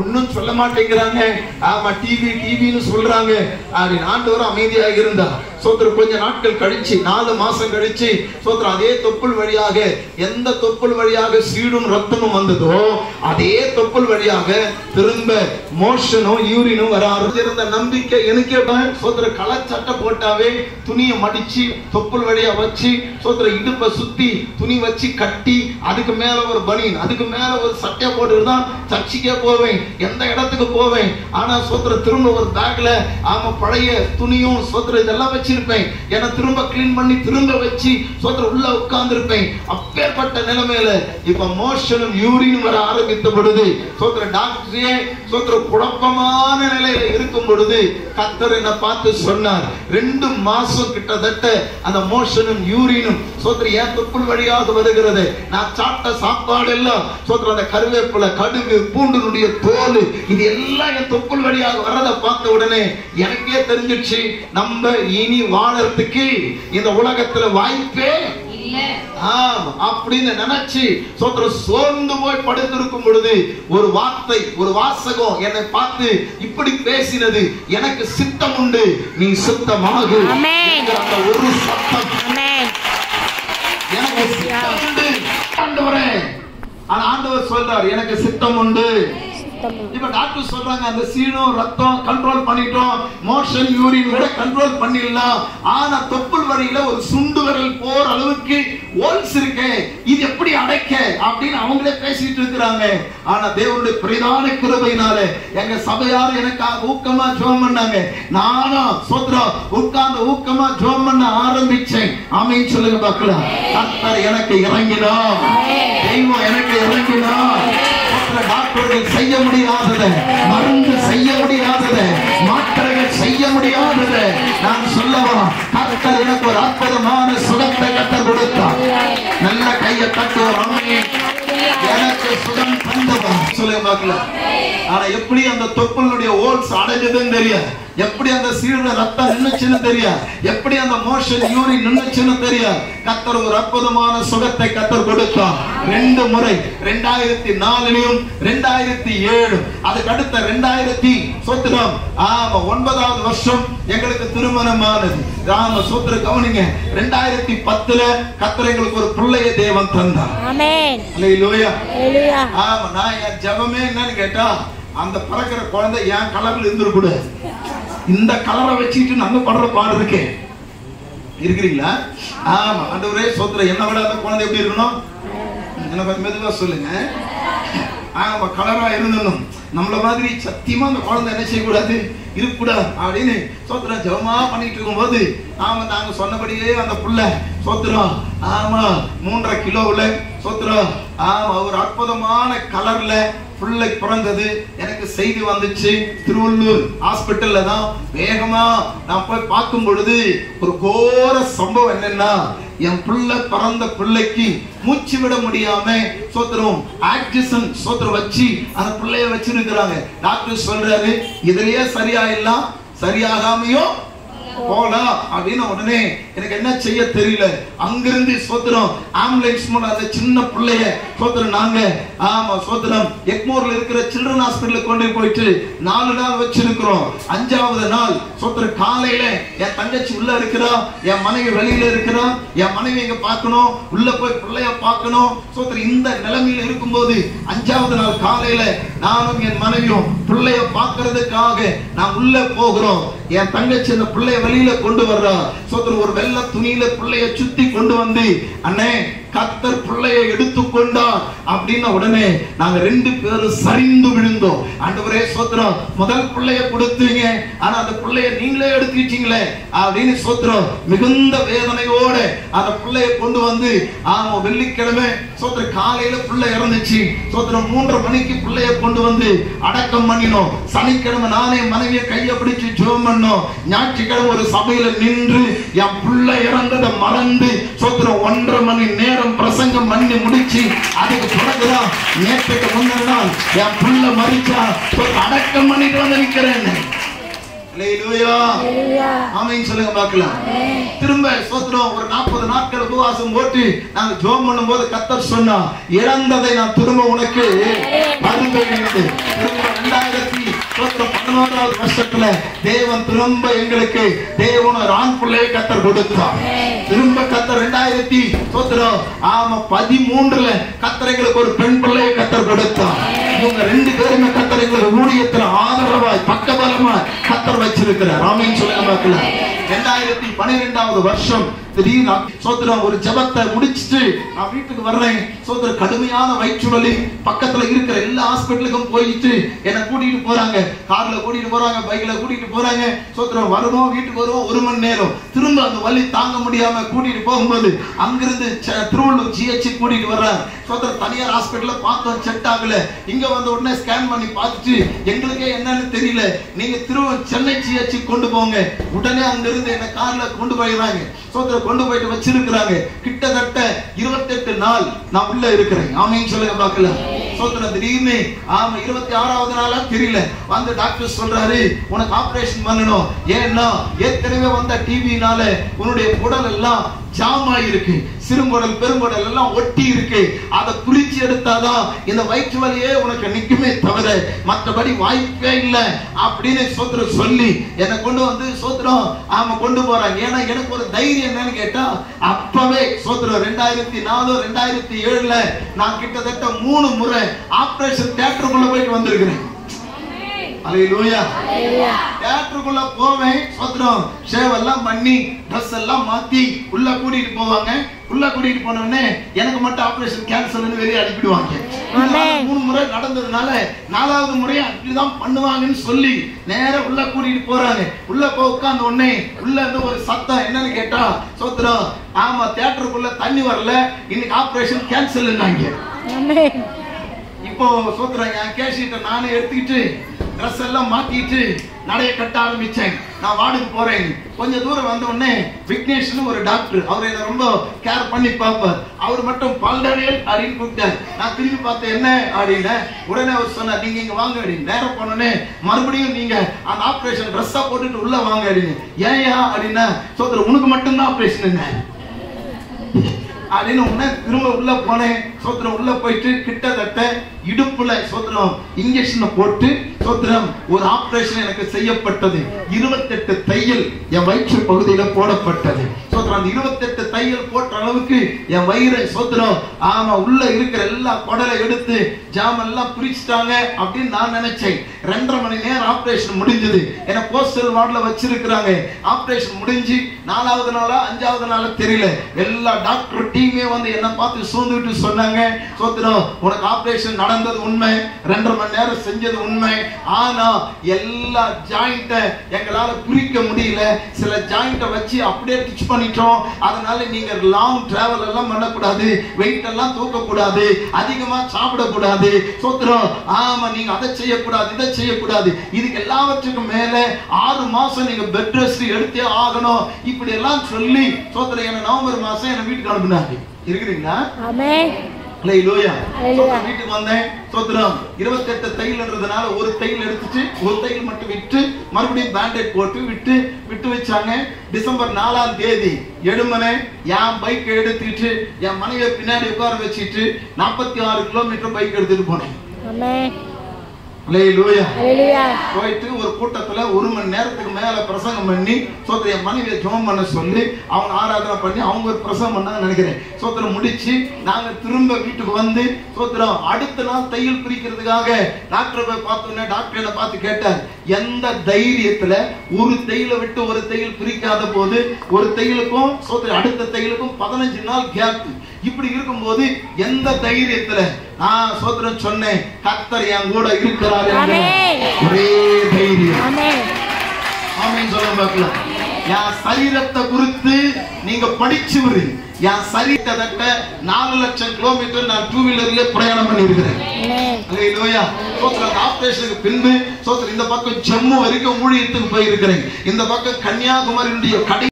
ஒன்னும் சொல்ல மாட்டேங்கிறாங்க. ஆமா, டிவின்னு சொல்றாங்க அப்படின்னு ஆண்டவர் அமைதியாக இருந்தா. சோத்திரம் கொஞ்ச நாட்கள் கழிச்சு 4 மாசம் கழிச்சு சோத்திரம் அதே தொப்புள் வழியாக, எந்த தொப்புள் வழியாக சீடும் ரத்தமும் வந்ததோ அதே தொப்புள் வழியாக திரும்ப மோஷனும் யூரினும் வர ஆரம்பிச்சிருந்த நம்பிக்கை எனக்கு சோத்திரம் கலச்சட்டை போட்டாவே துணியை மடிச்சு தொப்புள் வழியா வச்சு சோத்திரம் இடுப்பை சுத்தி துணி வச்சு கட்டி அதுக்கு மேல ஒரு பனியன், அதுக்கு மேல ஒரு சட்டை போட்டு தான் சர்ச்சைக்கே போவேன், எந்த இடத்துக்கு போவேன். ஆனா சோத்திரம் திரும்ப ஒரு பேக்ல ஆமா பழைய துணியும் சோத்திரம் இதெல்லாம் வச்சிருப்பேன். ஏன்னா திரும்ப கிளீன் பண்ணி திரும்ப வச்சு சோத்திரம் உள்ள உட்கார்ந்து இருப்பேன். அப்பேற்பட்ட நிலைமையில இப்ப மோஷனும் யூரினும் வர ஆரம்பித்த பொழுது சோத்திரம் டாக்டரே சோத்திரம் குழப்பமான நிலையில இருக்கும் பொழுது கர்த்தர் என்ன பார்த்து சொன்னார், 2 மாசம் கிட்டத்தட்ட அந்த மோஷனும் யூரினும் சோத்திரம் ஏன் தொப்புள் வழியாக வருகிறது. நான் சாப்பிட்ட சாப்பாடு எல்லாம் சோத்திரம் அந்த கருவேப்பிலை, கடுகு, பூண்டினுடைய தோல் இது எல்லாம் என் தொப்புள் வழியாக வர்றதை பார்த்த உடனே எனக்கே தெரிஞ்சிடுச்சு, நம்ம இனி வாழறதுக்கு இந்த உலகத்துல வாய்ப்பே அப்படின்னு நினைச்சு சோத்திரம் சோர்ந்து போய் படுத்திருக்கும் பொழுது ஒரு வார்த்தை, ஒரு வாசகம் என்னை பார்த்து இப்படி பேசினது, எனக்கு சித்தம் உண்டு, நீ சித்தமாகு. அந்த ஒரு சத்தம் எனக்கு சித்தம் உண்டு ஆண்டவரே. ஆனா ஆண்டவர் சொல்றார் எனக்கு சித்தம் உண்டு. இப்ப டாக்டர் சொல்றாங்க அந்த சீனும் ரத்தம் கண்ட்ரோல் பண்ணிட்டோம், மோஷன் யூரின் கூட கண்ட்ரோல் பண்ணிடலாம். ஆனா தொப்புள் வழியில ஒரு சுண்டு விரல் போற அளவுக்கு ஹோல்ஸ் இருக்கு, இது எப்படி அடைக்க அப்படின்னு அவங்களே பேசிட்டு இருக்கிறாங்க. ஆனா தேவனுடைய பிரதான கிருபையினால எங்க சபையார் எனக்காக ஊக்கமா ஜெபம் பண்ணாங்க. நானும் சோத்ரம் உட்கார்ந்து ஊக்கமா ஜெபம் பண்ண ஆரம்பிச்சேன். ஆமென் சொல்லுங்க பார்க்கலாம். கர்த்தர் எனக்கு இறங்கினார், தெய்வம் எனக்கு இறங்கினார். டாக்டர்கள் செய்ய முடியாதது, மருந்து செய்ய முடியாதது, மாத்திரைகள் செய்ய முடியாதது நான் சொல்லவா, கர்த்தர் எனக்கு ஒரு அற்புதமான சுகத்தை கர்த்தர் கொடுத்தார். நல்ல கையை தட்டுவோம். எனக்கு சுகம் தந்தவா சொல்லுங்க பார்க்கலாம். ஆனா எப்படி அந்த தொப்புளுடைய ஹோல்ஸ் அடைஞ்சதுன்னு தெரியாது, எப்படி அந்த சீருட ரத்தம் நின்னுச்சுன்னு தெரியாது, எப்படி அந்த மோஷன் யூரின் நின்னுச்சுன்னு தெரியாது. கர்த்தர் ஒரு அற்புதமான சுகத்தை கர்த்தர் கொடுத்தார். 2 முறை 2004 2007 அதுக்கு அடுத்த 2009வது வருஷம் எங்களுக்கு திருமணமானது. ராம சூத்திர கவனிங்க, 2010 கர்த்தர் எங்களுக்கு ஒரு பிள்ளையை தேவன் தந்தார். ஆமென் அல்லேலூயா. ஆமா, நான் என் ஜெபமே என்னன்னு கேட்டா அந்த பிறக்கிற குழந்தை என் கலர்ல இருந்துடக்கூடாது, இந்த கலரை வச்சுட்டு நாங்க படுற பாடு இருக்கே இருக்கிறீங்களா. ஆமா ஆண்டவரே சோத்திரம், என்ன விட அந்த குழந்தை எப்படி இருக்கணும் எனக்கு மெதுவா சொல்லுங்க. ஆமா கலரா இருந்தணும், நம்மள மாதிரி சத்தியமா அந்த குழந்தை என்ன செய்யக்கூடாது, இருக்கக்கூடாது அப்படின்னு சோத்திரம் ஜெபமா பண்ணிட்டு இருக்கும் போது ஆமா நாங்க சொன்னபடியே அந்த புள்ள சோத்திரம் ஆமா 3.5 கிலோவுல சோத்திரம் ஆமா ஒரு அற்புதமான கலர்ல பிள்ளை பிறந்தது. எனக்கு செய்தி வந்துச்சு, திருவள்ளூர் ஹாஸ்பிட்டல்ல தான் வேகமா நான் போய் பார்க்கும் பொழுது ஒரு கோர சம்பவம் என்னன்னா, என் பிள்ளை பிறந்த பிள்ளைக்கு மூச்சு விட முடியாம சோத்திரம் ஆக்சிஜன் சோத்திரம் வச்சு அந்த பிள்ளைய வச்சிருக்கிறாங்க. டாக்டர் சொல்றாரு இதுலயே சரியாயிடலாம், சரியாகாமையோ போலாம் அப்படின்னு. உடனே எனக்கு என்ன செய்ய தெரியல, அங்கிருந்து சோத்திரம் ஆம்புலன்ஸ் மூலம் அந்த சின்ன பிள்ளைய சோத்திரம் நாங்க ஆமா சோத்திரம் எக்மோர்ல இருக்கிற சில்ட்ரன் ஹாஸ்பிட்டலுக்கு கொண்டு போயிட்டு 4 நாள் வச்சிருக்கிறோம். 5வது நாள் சோத்திரம் காலையில என் தங்கச்சி உள்ள இருக்கிறா, என் மனைவி வெளியில இருக்கிறா, என் மனைவி இங்க பார்க்கணும், உள்ள போய் பிள்ளைய பார்க்கணும். சோத்திரம் இந்த நிலைமையில இருக்கும்போது 5வது நாள் காலையில நானும் என் மனைவியும் பிள்ளைய பார்க்கறதுக்காக நான் உள்ள போகிறோம். என் தங்கச்சி அந்த பிள்ளைய வெளியில கொண்டு வர்றா. சோத்திரம் ஒரு வெள்ளை துணியில பிள்ளைய சுத்தி கொண்டு வந்து அண்ணே கர்த்தர் பிள்ளையை எடுத்துக்கொண்டார் அப்படின்ன உடனே நாங்க 2 பேரும் சரிந்து விழுந்தோம். ஆண்டவரே சோத்திரம், முதல் பிள்ளைய கொடுத்தீங்க, ஆனா அந்த பிள்ளைய நீங்களே எடுத்துட்டீங்களே அப்படின்னு சோத்திரம் மிகுந்த வேதனையோட அந்த பிள்ளைய கொண்டு வந்து ஆமா வெள்ளிக்கிழமை சோத்திரம் காலையில பிள்ளை இறந்துச்சு. சோத்திரம் 3:30 மணிக்கு பிள்ளைய கொண்டு வந்து அடக்கம் பண்ணினோம். சனிக்கிழமை நானே மனைவியை கையை பிடிச்சு ஜெபம் பண்ணோம். ஞாயிற்றுக்கிழமை ஒரு சபையில நின்று என் பிள்ளை இறந்ததை மறந்து சோத்திரம் 1.5 மணி நேரம் பிரசங்கம் பண்ணி முடிச்சு அதுக்கு பிறகுதான் நேற்றுக்கு முந்தின நாள் என் பிள்ளை மரிச்சா அடக்கம் பண்ணிட்டு வந்து நிக்கிறேன். சொல்லுங்க பார்க்கலாம். திரும்ப சோத்திரம் ஒரு 40 நாட்கள் உபவாசம் போட்டு நாங்க ஜெபம் பண்ணும் போது கர்த்தர் சொன்னா, இழந்ததை நான் திரும்ப உனக்கு மறுபடியும் 11வது வருஷத்துல தேவன் திரும்ப எங்களுக்கு தேவன் ஒரு ஆண் பிள்ளையை கர்த்தர் கொடுத்தார். திரும்ப கர்த்தர் 2013ல கர்த்தர் எங்களுக்கு ஒரு பெண் பிள்ளையை கர்த்தர் கொடுத்தார். இவங்க 2 பேருமே கர்த்தர் எங்களுக்கு ஊழியத்துல ஆதரவாய் பக்கபலமாய் கர்த்தர் வச்சிருக்கிறார். ஆமென் சொல்லுங்க பார்க்கலாம். 2012வது வருஷம் திடீர்னு சோதரம் ஒரு ஜெபத்தை முடிச்சிட்டு நான் வீட்டுக்கு வர்றேன். சோதரம் கடுமையான வயிற்று வலி, பக்கத்துல இருக்கிற எல்லா ஹாஸ்பிட்டலுக்கும் போயிட்டு என்ன கூட்டிட்டு போறாங்க. கார்ல கூட்டிட்டு போறாங்க, பைக்ல கூட்டிட்டு போறாங்க. சோதரம் வருவோம், வீட்டுக்கு வருவோம் 1 மணி நேரம். திரும்ப அந்த வலி தாங்க முடியாம கூட்டிட்டு போகும்போது அங்கிருந்து திருவள்ளூர் GH கூட்டிட்டு வர்றாங்க. சோதரம் தனியார் ஹாஸ்பிட்டல்ல பார்த்தோம், செட் ஆகல. இங்க வந்த உடனே ஸ்கேன் பண்ணி பார்த்துட்டு எங்களுக்கே என்னன்னு தெரியல, நீங்க சென்னை GH கொண்டு போங்க. உடனே அங்கிருந்து என்ன கார்ல கொண்டு போயிடுறாங்க. சோதரம் கொண்டு போயிட்டு வச்சிருக்கிறாங்க. கிட்டத்தட்ட 28 நாள் நான் உள்ள இருக்கிறேன். ஆமென் சொல்லுங்க பார்க்கலாம். சோதரம் திடீர்னு 26வது நாளா தெரியல வந்து டாக்டர் சொல்றாரு, உனக்கு ஆபரேஷன் பண்ணணும். ஏன்னா ஏற்கனவே வந்த டிவினால உன்னுடைய குடல் எல்லாம் ஜாம் ஆயிருக்கு, சிறுங்குடல் பெருங்குடல் எல்லாம் ஒட்டி இருக்கு. அதை பிரிச்சு எடுத்தாதான் இந்த வயிற்று வலியே உனக்கு நிக்குமே தவிர மற்றபடி வாய்ப்பே இல்லை அப்படின்னு சோதரம் சொல்லி என்னை கொண்டு வந்து சோதரம் கொண்டு போறாங்க. ஏன்னா எனக்கு ஒரு தைரியம் என்னன்னு கேட்டா, அப்பவே சோதரம் 2004 2007ல நான் கிட்டத்தட்ட 3 முறை ஆபரேஷன் தியேட்டருக்குள்ள போயிட்டு வந்திருக்கிறேன். அல்லேலூயா. தியேட்டருக்குள்ள போவேன். சோதரம் ஷேவ் எல்லாம் பண்ணி ட்ரெஸ் எல்லாம் மாத்தி உள்ள கூட்டிட்டு போவாங்க. உள்ள கூட்டிட்டு போனோடனே எனக்கு மட்டும் ஆபரேஷன் கேன்சல்னு வெளியே அனுப்பிடுவாங்க. 3 முறை நடந்ததுனால 4வது முறையா இப்படிதான் பண்ணுவாங்கன்னு சொல்லி நேர உள்ள கூட்டிட்டு போறாங்க. உள்ள போய் உட்கார்ந்த உடனே உள்ள இருந்து ஒரு சத்தம் என்னன்னு கேட்டா, சோதரம் தியேட்டருக்குள்ள தண்ணி வரல, இன்னைக்கு ஆபரேஷன் கேன்சல்னாங்க. இப்போ சோதரம் என் கேஷீட்டை நானே எடுத்துக்கிட்டு ட்ரெஸ் எல்லாம் மாத்திட்டு நடைய கட்ட ஆரம்பிச்சேன். நான் வார்டுக்கு போறேன். கொஞ்ச தூரம் வந்த உடனே விக்னேஷ்னு ஒரு டாக்டர், அவர் என்ன ரொம்ப கேர் பண்ணி பார்ப்பார். அவர் மட்டும் பல்டரியல் அப்படின்னு கூப்பிட்டார். நான் திரும்பி பார்த்தேன், என்ன அப்படின்னு. உடனே அவர் சொன்னார், நீங்க இங்க வாங்க அப்படின்னு. நேரம் போனோடனே மறுபடியும் நீங்க அந்த ஆபரேஷன் ட்ரெஸ்ஸா போட்டுட்டு உள்ள வாங்க அப்படின்னு. ஏயா அப்படின்னா, சோதரர் உனக்கு மட்டும்தான் ஆபரேஷன் அப்படின்னு உடனே திரும்ப உள்ள போனேன். சோத்திரம் உள்ள போயிட்டு கிட்டத்தட்ட இடுப்புல சோத்திரம் இன்ஜெக்ஷனை போட்டு சோத்திரம் ஒரு ஆபரேஷன் எனக்கு செய்யப்பட்டது. 28 தையல் என் வயிற்று பகுதியில போடப்பட்டது. சோத்திரம் அந்த 28 தையல் போட்ட அளவுக்கு என் வயிறை சோத்திரம் உள்ள இருக்கிற எல்லா குடலை எடுத்து ஜாமெல்லாம் பிரிச்சுட்டாங்க அப்படின்னு நான் நினைச்சேன். 2.5 மணி நேரம் ஆபரேஷன் முடிஞ்சது. என்ன போஸ்டல் வார்டுல வச்சிருக்கிறாங்க. ஆபரேஷன் முடிஞ்சு 4வது நாளா 5வது நாளா தெரியல, எல்லா டாக்டர் டீமே வந்து என்ன பார்த்து சூழ்ந்துட்டு சொன்னாங்க, சோத்திரம் உனக்கு ஆபரேஷன் நடந்தது உண்மை, 2.5 மணி நேரம் செஞ்சது உண்மை. ஆனா எல்லா ஜாயிண்ட எங்களால பிரிக்க முடியல. சில ஜாயிண்ட வச்சு அப்படியே டிச் பண்ணிட்டோம். அதனால நீங்க லாங் டிராவல் எல்லாம் பண்ணக்கூடாது, வெயிட் எல்லாம் தூக்க கூடாது, அதிகமா சாப்பிட கூடாது. சோத்திரம் நீங்க அதை செய்யக்கூடாது, இதை செய்யக்கூடாது. இதுக்கு எல்லாவற்றுக்கும் மேல 6 மாசம் நீங்க பெட் ரெஸ்ட் எடுத்தே ஆகணும். இப்படி எல்லாம் சொல்லி சோத்திரம் என்ன நவம்பர் மாசம் என்ன வீட்டுக்கு அனுப்பினாங்க. இருக்கிறீங்களா? ஆமென். அல்லேலூயா. வீட்டுக்கு வந்தேன். சோத்திரம் 28 தையல்ன்றதுனால ஒரு தையல் எடுத்துட்டு ஒரு தையல் மட்டும் விட்டு மறுபடியும் பேண்டேட் போட்டு விட்டு வச்சாங்க. டிசம்பர் 4ஆம் தேதி எடுமனே என் பைக்கை எடுத்துட்டு என் மனைவியை பின்னாடி உட்கார வச்சுட்டு 46 கிலோமீட்டர் பைக் எடுத்துட்டு போனேன். போயிட்டு ஒரு கூட்டத்துல 1 மணி நேரத்துக்கு மேல பிரசங்கம் பண்ணி சோத்திர என் மனைவியை ஜெபம் பண்ண சொல்லி அவங்க ஆராதனை பண்ணி அவங்க ஒரு பிரசங்கம் பண்ணாங்க நினைக்கிறேன். சோத்திரம் முடிச்சு நாங்க திரும்ப வீட்டுக்கு வந்து சோத்திரம் அடுத்த நாள் தையல் பிரிக்கிறதுக்காக டாக்டரை போய் பார்த்தோன்னே டாக்டர் என்ன பார்த்து கேட்டார், எந்த தைரியத்துல ஒரு தையலை விட்டு ஒரு தையல் பிரிக்காத போது ஒரு தையலுக்கும் சோத்திர அடுத்த தையலுக்கும் 15 நாள் கேப், இப்படி இருக்கும்போது எந்த தைரியத்துல நான் சோத்திரம் சொன்னேன், கர்த்தர் என் கூட இருக்கிறார் ஒரே தைரியம். ஆமென் சொல்ல பார்க்கலாம். என் சரீரத்தை குறித்து நீங்க படிச்சு வருது. என் சரீரத்தை 4 லட்சம் கிலோமீட்டர் நான் 2 வீலர்ல பிரயாணம் பண்ணி இருக்கிறேன். ஆபரேஷனுக்கு பின்பு இந்த பக்கம் ஜம்மு வரைக்கும் ஊழியத்துக்கு போயிருக்கிறேன். இந்த பக்கம் கன்னியாகுமரியுடைய கடை